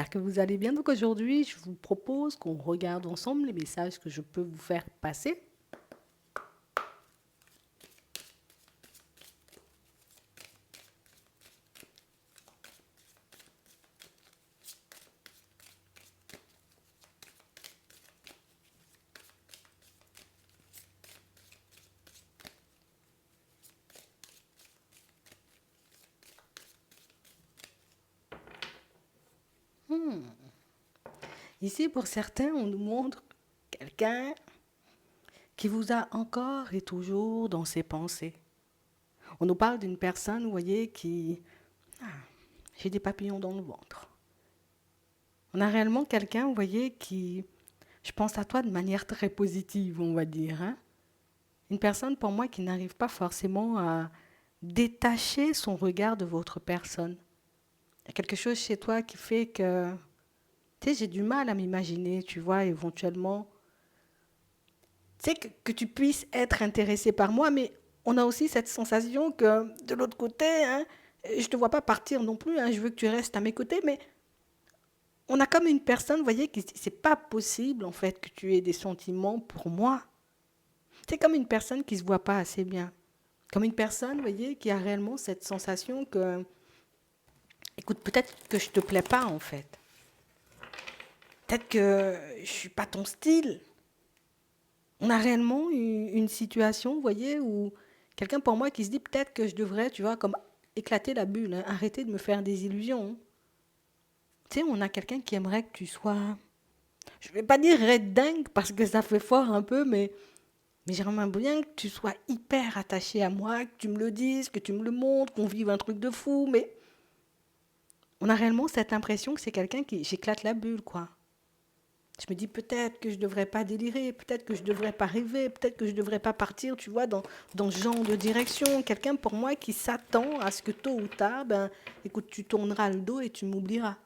j'espère que vous allez bien. Donc aujourd'hui, je vous propose qu'on regarde ensemble les messages que je peux vous faire passer. Ici, pour certains, on nous montre quelqu'un qui vous a encore et toujours dans ses pensées. On nous parle d'une personne, vous voyez, qui... Ah, j'ai des papillons dans le ventre. On a réellement quelqu'un, vous voyez, qui... Je pense à toi de manière très positive, on va dire. Hein. Une personne, pour moi, qui n'arrive pas forcément à détacher son regard de votre personne. Il y a quelque chose chez toi qui fait que... Tu sais, j'ai du mal à m'imaginer, tu vois, éventuellement... Tu sais, que tu puisses être intéressé par moi, mais on a aussi cette sensation que, de l'autre côté, hein, je ne te vois pas partir non plus, hein, je veux que tu restes à mes côtés, mais on a comme une personne, vous voyez, qui se dit, c'est pas possible, en fait, que tu aies des sentiments pour moi. C'est comme une personne qui ne se voit pas assez bien. Comme une personne, vous voyez, qui a réellement cette sensation que, écoute, peut-être que je te plais pas, en fait. Peut-être que je suis pas ton style. On a réellement une situation, vous voyez, où quelqu'un pour moi qui se dit peut-être que je devrais, tu vois, comme éclater la bulle, hein, arrêter de me faire des illusions. Hein. Tu sais, on a quelqu'un qui aimerait que tu sois, je vais pas dire red dingue parce que ça fait fort un peu, mais j'aimerais bien que tu sois hyper attaché à moi, que tu me le dises, que tu me le montres, qu'on vive un truc de fou, mais on a réellement cette impression que c'est quelqu'un qui, j'éclate la bulle, quoi. Je me dis peut-être que je ne devrais pas délirer, peut-être que je ne devrais pas rêver, peut-être que je ne devrais pas partir, tu vois, dans ce genre de direction. Quelqu'un pour moi qui s'attend à ce que tôt ou tard, ben, écoute, tu tourneras le dos et tu m'oublieras.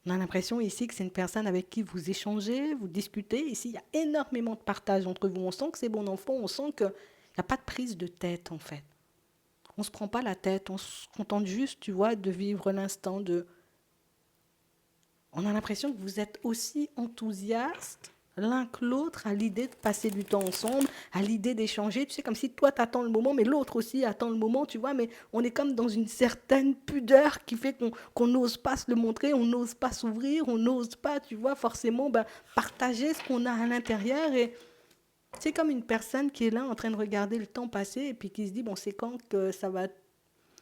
On a l'impression ici que c'est une personne avec qui vous échangez, vous discutez. Ici, il y a énormément de partage entre vous. On sent que c'est bon enfant, on sent qu'il n'y a pas de prise de tête, en fait. On ne se prend pas la tête, on se contente juste, tu vois, de vivre l'instant, de on a l'impression que vous êtes aussi enthousiastes l'un que l'autre à l'idée de passer du temps ensemble, à l'idée d'échanger. Tu sais, comme si toi, tu attends le moment, mais l'autre aussi attend le moment, tu vois. Mais on est comme dans une certaine pudeur qui fait qu'on n'ose pas se le montrer, on n'ose pas s'ouvrir, on n'ose pas, tu vois, forcément ben, partager ce qu'on a à l'intérieur. Et c'est comme une personne qui est là en train de regarder le temps passer et puis qui se dit, bon, c'est quand que ça va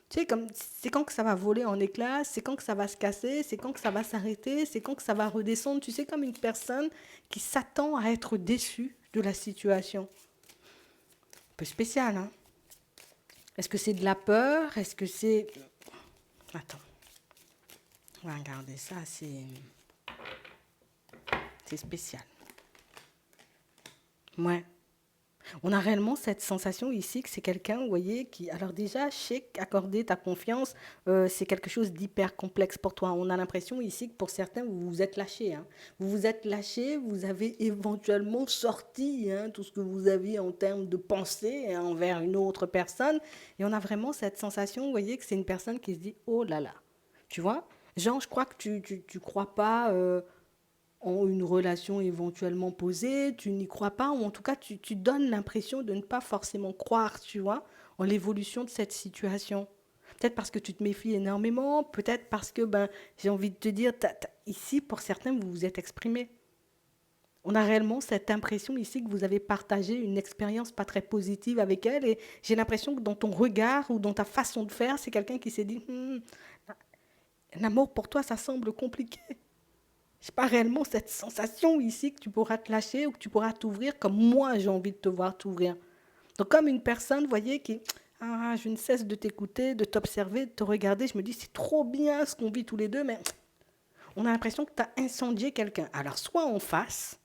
tu sais, comme c'est quand que ça va voler en éclats, c'est quand que ça va se casser, c'est quand que ça va s'arrêter, c'est quand que ça va redescendre. Tu sais, comme une personne qui s'attend à être déçue de la situation. Un peu spécial, hein? Est-ce que c'est de la peur? Est-ce que c'est... Attends, on va regarder ça, c'est spécial. Ouais. On a réellement cette sensation ici que c'est quelqu'un, vous voyez, qui... Alors déjà, je sais qu'accorder ta confiance, c'est quelque chose d'hyper complexe pour toi. On a l'impression ici que pour certains, vous vous êtes lâché. Hein. Vous vous êtes lâché, vous avez éventuellement sorti hein, tout ce que vous aviez en termes de pensée hein, envers une autre personne. Et on a vraiment cette sensation, vous voyez, que c'est une personne qui se dit, oh là là. Tu vois Jean, je crois que tu crois pas... ont une relation éventuellement posée, tu n'y crois pas, ou en tout cas tu donnes l'impression de ne pas forcément croire, tu vois, en l'évolution de cette situation. Peut-être parce que tu te méfies énormément, peut-être parce que, ben, j'ai envie de te dire, ici, pour certains, vous vous êtes exprimé. On a réellement cette impression ici que vous avez partagé une expérience pas très positive avec elle, et j'ai l'impression que dans ton regard ou dans ta façon de faire, c'est quelqu'un qui s'est dit, l'amour pour toi, ça semble compliqué. Je n'ai pas réellement cette sensation ici que tu pourras te lâcher ou que tu pourras t'ouvrir comme moi j'ai envie de te voir t'ouvrir. Donc comme une personne, vous voyez, qui, je ne cesse de t'écouter, de t'observer, de te regarder, je me dis, c'est trop bien ce qu'on vit tous les deux, mais on a l'impression que tu as incendié quelqu'un. Alors soit en face,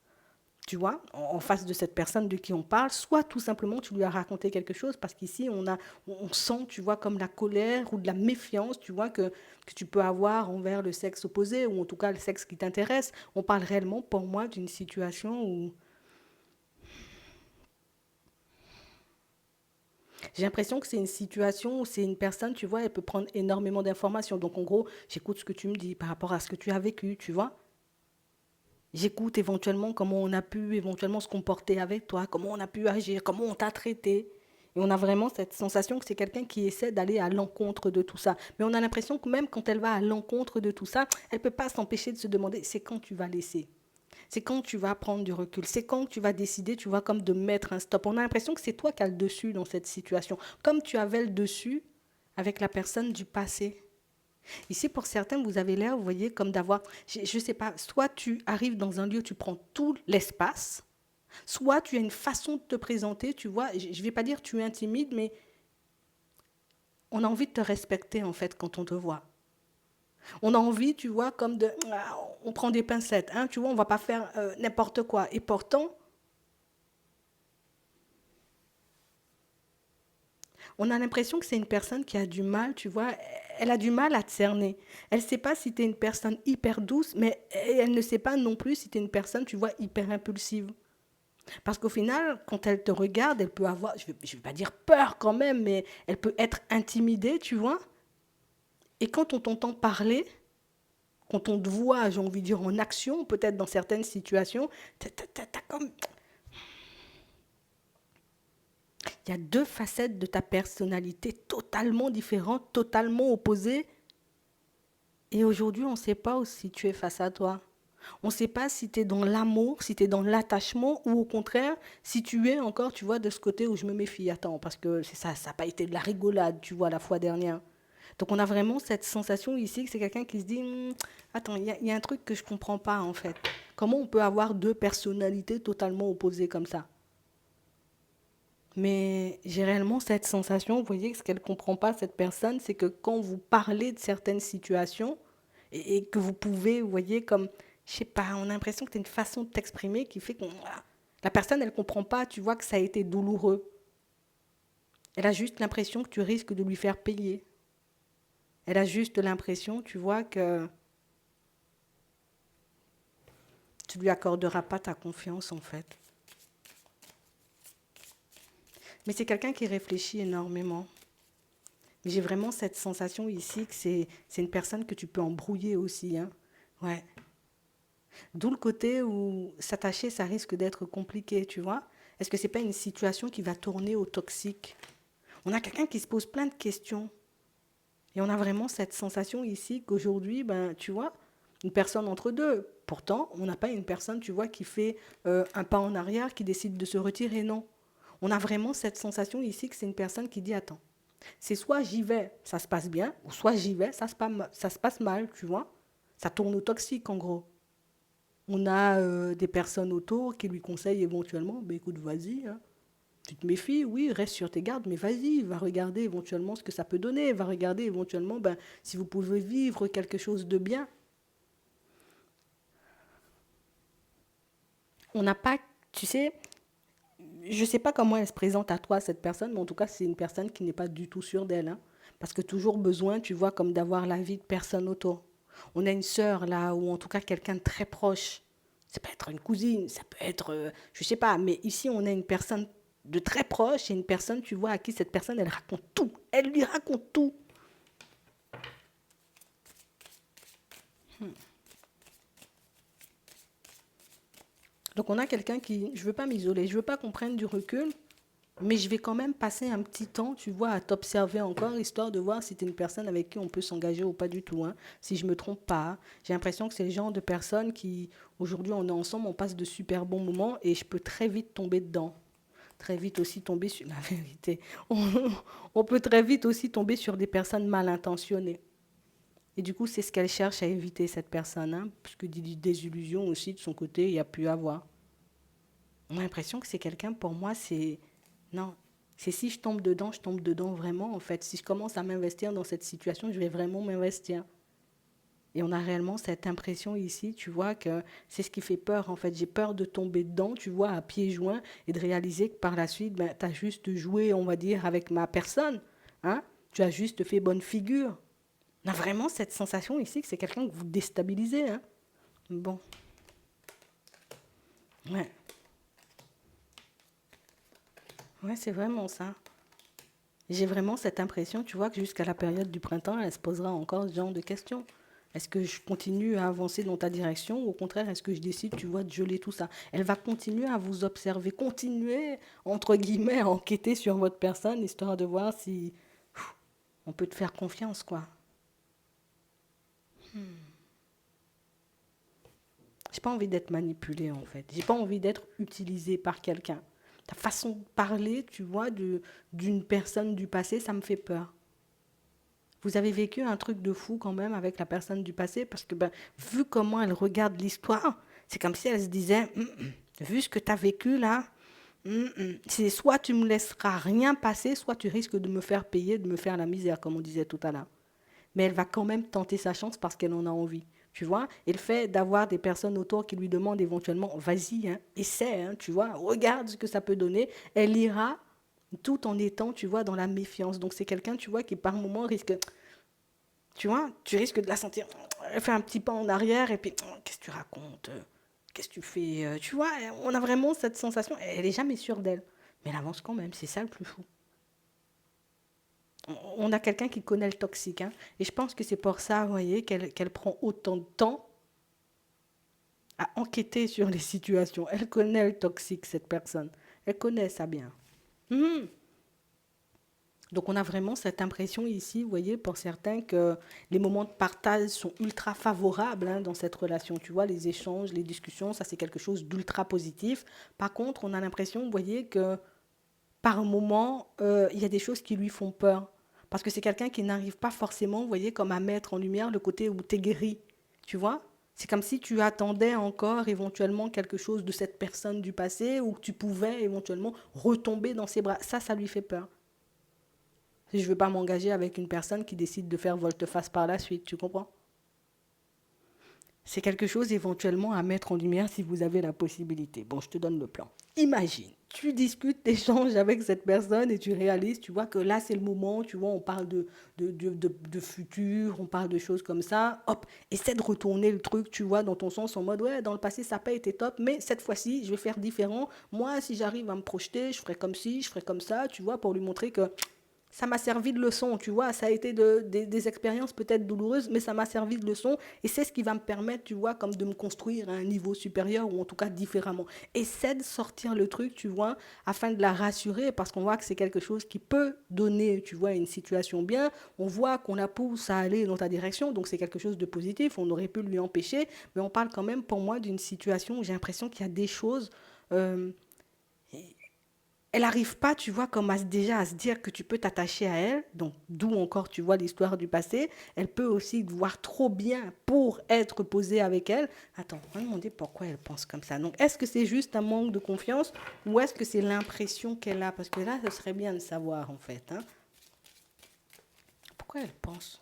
tu vois, en face de cette personne de qui on parle, soit tout simplement tu lui as raconté quelque chose, parce qu'ici on sent, tu vois, comme la colère ou de la méfiance, tu vois, que tu peux avoir envers le sexe opposé, ou en tout cas le sexe qui t'intéresse. On parle réellement, pour moi, d'une situation où J'ai l'impression que c'est une situation où c'est une personne, tu vois, elle peut prendre énormément d'informations. Donc, en gros, j'écoute ce que tu me dis par rapport à ce que tu as vécu, tu vois. J'écoute éventuellement comment on a pu éventuellement se comporter avec toi, comment on a pu agir, comment on t'a traité. Et on a vraiment cette sensation que c'est quelqu'un qui essaie d'aller à l'encontre de tout ça. Mais on a l'impression que même quand elle va à l'encontre de tout ça, elle ne peut pas s'empêcher de se demander, c'est quand tu vas laisser. C'est quand tu vas prendre du recul. C'est quand tu vas décider, tu vois, comme de mettre un stop. On a l'impression que c'est toi qui as le dessus dans cette situation. Comme tu avais le dessus avec la personne du passé. Ici, pour certains, vous avez l'air, vous voyez, comme d'avoir, je ne sais pas, soit tu arrives dans un lieu, tu prends tout l'espace, soit tu as une façon de te présenter, tu vois, je ne vais pas dire tu intimides, mais on a envie de te respecter, en fait, quand on te voit. On a envie, tu vois, comme de, on prend des pincettes, hein, tu vois, on ne va pas faire n'importe quoi. Et pourtant, on a l'impression que c'est une personne qui a du mal, tu vois, elle a du mal à te cerner. Elle ne sait pas si tu es une personne hyper douce, mais elle ne sait pas non plus si tu es une personne, tu vois, hyper impulsive. Parce qu'au final, quand elle te regarde, elle peut avoir, je ne vais pas dire peur quand même, mais elle peut être intimidée, tu vois. Et quand on t'entend parler, quand on te voit, j'ai envie de dire, en action, peut-être dans certaines situations, comme... il y a deux facettes de ta personnalité totalement différentes, totalement opposées. Et aujourd'hui, on ne sait pas si tu es face à toi. On ne sait pas si tu es dans l'amour, si tu es dans l'attachement, ou au contraire, si tu es encore, tu vois, de ce côté où je me méfie. Attends, parce que c'est ça, ça n'a pas été de la rigolade, tu vois, la fois dernière. Donc on a vraiment cette sensation ici que c'est quelqu'un qui se dit, attends, il y a un truc que je ne comprends pas en fait. Comment on peut avoir deux personnalités totalement opposées comme ça? Mais j'ai réellement cette sensation, vous voyez, que ce qu'elle ne comprend pas, cette personne, c'est que quand vous parlez de certaines situations et que vous pouvez, vous voyez, comme, je sais pas, on a l'impression que tu as une façon de t'exprimer qui fait que la personne, elle ne comprend pas, tu vois, que ça a été douloureux. Elle a juste l'impression que tu risques de lui faire payer. Elle a juste l'impression, tu vois, que tu ne lui accorderas pas ta confiance, en fait. Mais c'est quelqu'un qui réfléchit énormément. Mais j'ai vraiment cette sensation ici que c'est une personne que tu peux embrouiller aussi. Hein. Ouais. D'où le côté où s'attacher, ça risque d'être compliqué, tu vois. Est-ce que c'est pas une situation qui va tourner au toxique? On a quelqu'un qui se pose plein de questions. Et on a vraiment cette sensation ici qu'aujourd'hui, ben, tu vois, une personne entre deux. Pourtant, on n'a pas une personne, tu vois, qui fait un pas en arrière, qui décide de se retirer, non. On a vraiment cette sensation ici que c'est une personne qui dit, attends, c'est soit j'y vais, ça se passe bien, ou soit j'y vais, ça se passe mal, tu vois. Ça tourne au toxique, en gros. On a des personnes autour qui lui conseillent éventuellement, ben écoute, vas-y, hein. Tu te méfies, oui, reste sur tes gardes, mais vas-y, va regarder éventuellement ce que ça peut donner, va regarder éventuellement ben, si vous pouvez vivre quelque chose de bien. On n'a pas, tu sais, je ne sais pas comment elle se présente à toi, cette personne, mais en tout cas, c'est une personne qui n'est pas du tout sûre d'elle. Hein, parce que toujours besoin, tu vois, comme d'avoir l'avis de personne autour. On a une sœur, là, ou en tout cas quelqu'un de très proche. Ça peut être une cousine, ça peut être, je ne sais pas, mais ici, on a une personne de très proche et une personne, tu vois, à qui cette personne, elle raconte tout. Elle lui raconte tout. Donc on a quelqu'un qui, je ne veux pas m'isoler, je ne veux pas qu'on prenne du recul, mais je vais quand même passer un petit temps, tu vois, à t'observer encore, histoire de voir si tu es une personne avec qui on peut s'engager ou pas du tout. Hein. Si je ne me trompe pas, j'ai l'impression que c'est le genre de personne qui, aujourd'hui, on est ensemble, on passe de super bons moments et je peux très vite tomber dedans. Très vite aussi tomber sur la vérité. On peut très vite aussi tomber sur des personnes mal intentionnées. Et du coup, c'est ce qu'elle cherche à éviter, cette personne, hein, puisque des désillusions aussi de son côté, il y a pu avoir. On a l'impression que c'est quelqu'un, pour moi, c'est... Non, c'est si je tombe dedans vraiment, en fait. Si je commence à m'investir dans cette situation, je vais vraiment m'investir. Et on a réellement cette impression ici, tu vois, que c'est ce qui fait peur, en fait. J'ai peur de tomber dedans, tu vois, à pieds joints, et de réaliser que par la suite, ben, tu as juste joué, on va dire, avec ma personne. Hein? Tu as juste fait bonne figure. On a vraiment cette sensation ici que c'est quelqu'un que vous déstabilisez. Hein? Bon, ouais. Ouais, c'est vraiment ça. J'ai vraiment cette impression, tu vois, que jusqu'à la période du printemps, elle se posera encore ce genre de questions. Est-ce que je continue à avancer dans ta direction ou au contraire, est-ce que je décide, tu vois, de geler tout ça? Elle va continuer à vous observer, continuer, entre guillemets, à enquêter sur votre personne, histoire de voir si on peut te faire confiance, quoi. J'ai pas envie d'être manipulée, en fait. J'ai pas envie d'être utilisée par quelqu'un. Ta façon de parler, tu vois, d'une personne du passé, ça me fait peur. Vous avez vécu un truc de fou quand même avec la personne du passé parce que, ben, vu comment elle regarde l'histoire, c'est comme si elle se disait, vu ce que tu as vécu là, c'est soit tu me laisseras rien passer, soit tu risques de me faire payer, de me faire la misère, comme on disait tout à l'heure. Mais elle va quand même tenter sa chance parce qu'elle en a envie. Tu vois, et le fait d'avoir des personnes autour qui lui demandent éventuellement, vas-y, hein, essaie, hein, tu vois, regarde ce que ça peut donner, elle ira tout en étant, tu vois, dans la méfiance. Donc c'est quelqu'un, tu vois, qui par moment risque, tu vois, tu risques de la sentir, elle fait un petit pas en arrière et puis, qu'est-ce que tu racontes? Qu'est-ce que tu fais? Tu vois, on a vraiment cette sensation, elle est jamais sûre d'elle, mais elle avance quand même, c'est ça le plus fou. On a quelqu'un qui connaît le toxique, hein, et je pense que c'est pour ça, vous voyez, qu'elle prend autant de temps à enquêter sur les situations. Elle connaît le toxique, cette personne. Elle connaît ça bien. Mhm. Donc on a vraiment cette impression ici, vous voyez, pour certains, que les moments de partage sont ultra favorables hein, dans cette relation. Tu vois, les échanges, les discussions, ça c'est quelque chose d'ultra positif. Par contre, on a l'impression, vous voyez, que par moment, il y a des choses qui lui font peur. Parce que c'est quelqu'un qui n'arrive pas forcément, vous voyez, comme à mettre en lumière le côté où t'es guéri. Tu vois? C'est comme si tu attendais encore éventuellement quelque chose de cette personne du passé ou que tu pouvais éventuellement retomber dans ses bras. Ça lui fait peur. Si je ne veux pas m'engager avec une personne qui décide de faire volte-face par la suite, tu comprends? C'est quelque chose éventuellement à mettre en lumière si vous avez la possibilité. Bon, je te donne le plan. Imagine, tu discutes, échanges avec cette personne et tu réalises, tu vois que là c'est le moment, tu vois, on parle de futur, on parle de choses comme ça. Hop, essaie de retourner le truc, tu vois, dans ton sens en mode, ouais, dans le passé ça n'a pas été top, mais cette fois-ci, je vais faire différent. Moi, si j'arrive à me projeter, je ferai comme ci, je ferai comme ça, tu vois, pour lui montrer que ça m'a servi de leçon, tu vois, ça a été des expériences peut-être douloureuses, mais ça m'a servi de leçon, et c'est ce qui va me permettre, tu vois, comme de me construire à un niveau supérieur, ou en tout cas différemment. Essaie de sortir le truc, tu vois, afin de la rassurer, parce qu'on voit que c'est quelque chose qui peut donner, tu vois, une situation bien, on voit qu'on la pousse à aller dans ta direction, donc c'est quelque chose de positif, on aurait pu lui empêcher, mais on parle quand même pour moi d'une situation où j'ai l'impression qu'il y a des choses... euh, elle n'arrive pas, tu vois, comme déjà à se dire que tu peux t'attacher à elle, donc d'où encore, tu vois, l'histoire du passé. Elle peut aussi te voir trop bien pour être posée avec elle. Attends, on va demander pourquoi elle pense comme ça. Donc, est-ce que c'est juste un manque de confiance ou est-ce que c'est l'impression qu'elle a? Parce que là, ce serait bien de savoir, en fait. Hein. Pourquoi elle pense?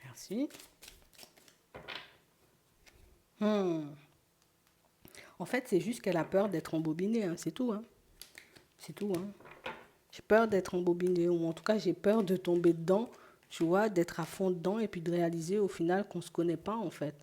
Merci. Hmm. En fait, c'est juste qu'elle a peur d'être embobinée, hein. C'est tout. Hein. C'est tout. Hein. J'ai peur d'être embobinée, ou en tout cas, j'ai peur de tomber dedans, tu vois, d'être à fond dedans et puis de réaliser au final qu'on ne se connaît pas, en fait.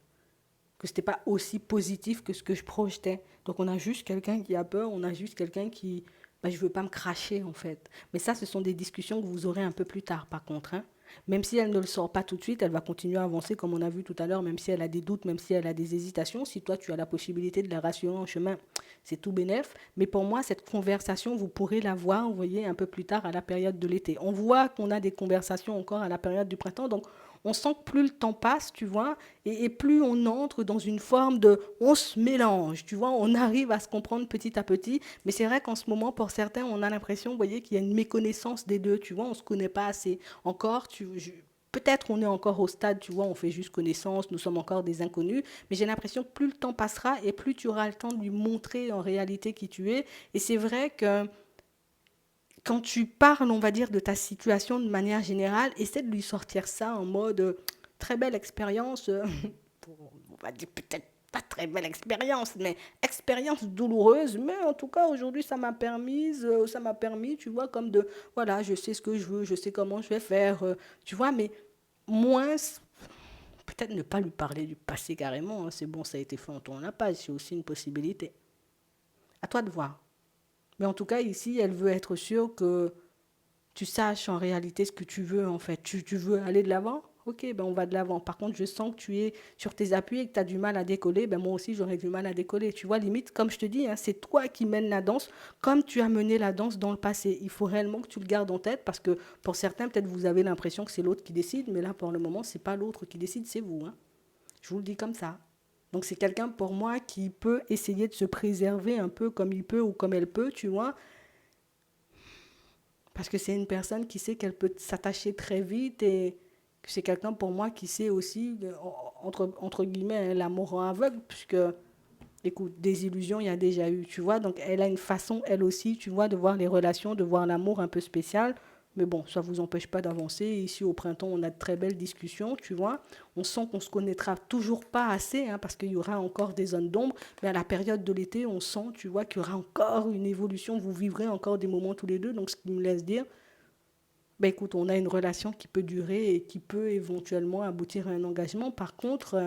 Que ce n'était pas aussi positif que ce que je projetais. Donc, on a juste quelqu'un qui a peur, on a juste quelqu'un qui. Ben, je ne veux pas me cracher, en fait. Mais ça, ce sont des discussions que vous aurez un peu plus tard, par contre. Hein. Même si elle ne le sort pas tout de suite, elle va continuer à avancer, comme on a vu tout à l'heure, même si elle a des doutes, même si elle a des hésitations. Si toi, tu as la possibilité de la rassurer en chemin, c'est tout bénef. Mais pour moi, cette conversation, vous pourrez la voir, vous voyez, un peu plus tard à la période de l'été. On voit qu'on a des conversations encore à la période du printemps, donc on sent que plus le temps passe, tu vois, et plus on entre dans une forme de... On se mélange, tu vois, on arrive à se comprendre petit à petit. Mais c'est vrai qu'en ce moment, pour certains, on a l'impression, vous voyez, qu'il y a une méconnaissance des deux, tu vois, on ne se connaît pas assez. Encore, peut-être on est encore au stade, tu vois, on fait juste connaissance, nous sommes encore des inconnus, mais j'ai l'impression que plus le temps passera et plus tu auras le temps de lui montrer en réalité qui tu es. Et c'est vrai que quand tu parles, on va dire, de ta situation de manière générale, essaie de lui sortir ça en mode très belle expérience, on va dire peut-être pas très belle expérience, mais expérience douloureuse, mais en tout cas aujourd'hui ça m'a permis, tu vois, comme de, voilà, je sais ce que je veux, je sais comment je vais faire, tu vois, mais moins, peut-être ne pas lui parler du passé carrément, hein, c'est bon, ça a été fait en tournant la page, c'est aussi une possibilité. À toi de voir. Mais en tout cas, ici, elle veut être sûre que tu saches en réalité ce que tu veux, en fait. Tu veux aller de l'avant? Ok, ben on va de l'avant. Par contre, je sens que tu es sur tes appuis et que tu as du mal à décoller. Ben moi aussi, j'aurais du mal à décoller. Tu vois, limite, comme je te dis, hein, c'est toi qui mènes la danse, comme tu as mené la danse dans le passé. Il faut réellement que tu le gardes en tête parce que pour certains, peut-être vous avez l'impression que c'est l'autre qui décide, mais là, pour le moment, c'est pas l'autre qui décide, c'est vous. Hein. Je vous le dis comme ça. Donc c'est quelqu'un pour moi qui peut essayer de se préserver un peu comme il peut ou comme elle peut, tu vois, parce que c'est une personne qui sait qu'elle peut s'attacher très vite et que c'est quelqu'un pour moi qui sait aussi, entre guillemets, hein, l'amour en aveugle, puisque, écoute, des illusions, il y a déjà eu, tu vois. Donc elle a une façon, elle aussi, tu vois, de voir les relations, de voir l'amour un peu spécial. Mais bon, ça ne vous empêche pas d'avancer. Ici, au printemps, on a de très belles discussions, tu vois. On sent qu'on ne se connaîtra toujours pas assez, hein, parce qu'il y aura encore des zones d'ombre. Mais à la période de l'été, on sent, tu vois, qu'il y aura encore une évolution. Vous vivrez encore des moments tous les deux. Donc, ce qui me laisse dire, ben écoute, on a une relation qui peut durer et qui peut éventuellement aboutir à un engagement. Par contre,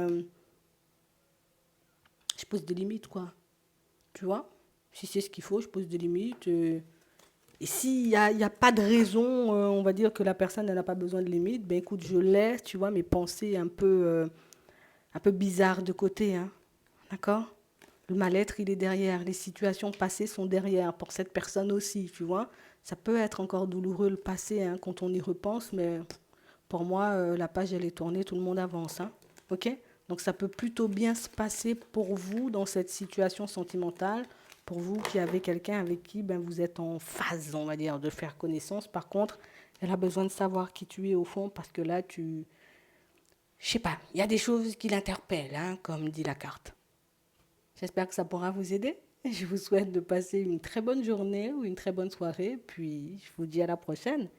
je pose des limites, quoi. Tu vois? Si c'est ce qu'il faut, je pose des limites. Et s'il y a pas de raison, on va dire que la personne n'a pas besoin de limites, ben écoute, je laisse, tu vois, mes pensées un peu bizarres de côté, hein. D'accord? Le mal-être, il est derrière. Les situations passées sont derrière pour cette personne aussi, tu vois. Ça peut être encore douloureux le passé, hein, quand on y repense, mais pour moi, la page, elle est tournée, tout le monde avance, hein. OK? Donc ça peut plutôt bien se passer pour vous dans cette situation sentimentale, pour vous qui avez quelqu'un avec qui ben, vous êtes en phase, on va dire, de faire connaissance. Par contre, elle a besoin de savoir qui tu es au fond parce que là, je sais pas, il y a des choses qui l'interpellent, hein, comme dit la carte. J'espère que ça pourra vous aider. Je vous souhaite de passer une très bonne journée ou une très bonne soirée, puis je vous dis à la prochaine.